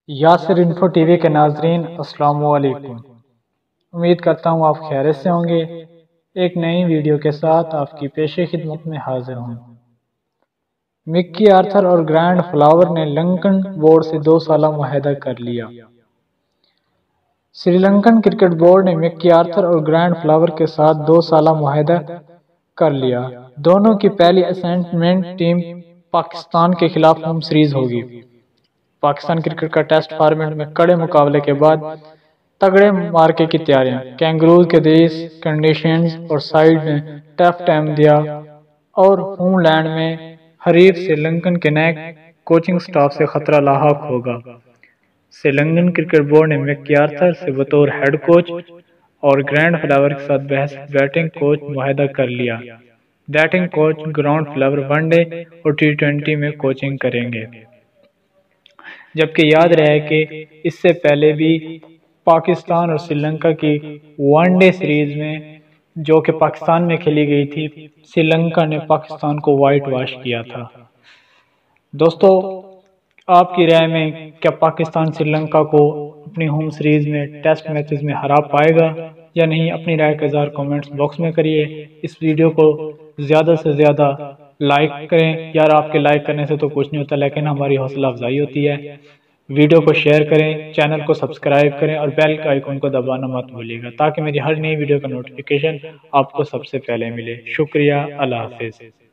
Yasir info TV के नाजरीन अस्सलाम वालेकुम। उम्मीद करता हूँ आप खैरियत से होंगे। एक नई वीडियो के साथ आपकी पेशे खिदमत में हाजिर हूँ। मिक्की आर्थर और ग्रैंड फ्लावर ने लंकन बोर्ड से 2 साला मुआहदा कर लिया। श्रीलंकन क्रिकेट बोर्ड ने मिक्की आर्थर और ग्रैंड फ्लावर के साथ 2 साला मुआहदा कर लिया। दोनों की पहली असाइनमेंट टीम पाकिस्तान के खिलाफ होम सीरीज होगी। पाकिस्तान क्रिकेट का टेस्ट फॉर्मेट में कड़े मुकाबले के बाद तगड़े मार्के की तैयारियां, कैंगरूज के देश कंडीशंस और साइड ने टफ टाइम दिया और होमलैंड में हरीफ श्रीलंकन के नए कोचिंग स्टाफ से खतरा लाहक होगा। श्रीलंकन क्रिकेट बोर्ड ने मिक्की आर्थर से बतौर हेड कोच और ग्रैंड फ्लावर के साथ बैटिंग कोच मुआहदा कर लिया। Batting coach ground flower one day और T20 में कोचिंग करेंगे। जबकि याद रहे कि इससे पहले भी पाकिस्तान और श्रीलंका की वनडे सीरीज में जो कि पाकिस्तान में खेली गई थी, श्रीलंका ने पाकिस्तान को वाइट वॉश किया था। दोस्तों, आपकी राय में क्या पाकिस्तान श्रीलंका को अपनी होम सीरीज में टेस्ट मैचेस में हरा पाएगा या नहीं? अपनी राय का इज़हार कमेंट्स बॉक्स में करिए। इस वीडियो को ज़्यादा से ज़्यादा लाइक करें। यार, आपके लाइक करने से तो कुछ नहीं होता, लेकिन हमारी हौसला अफजाई होती है। वीडियो को शेयर करें, चैनल को सब्सक्राइब करें और बेल का आइकन को दबाना मत भूलिएगा ताकि मेरी हर नई वीडियो का नोटिफिकेशन आपको सबसे पहले मिले। शुक्रिया। अल्लाह हाफिज़।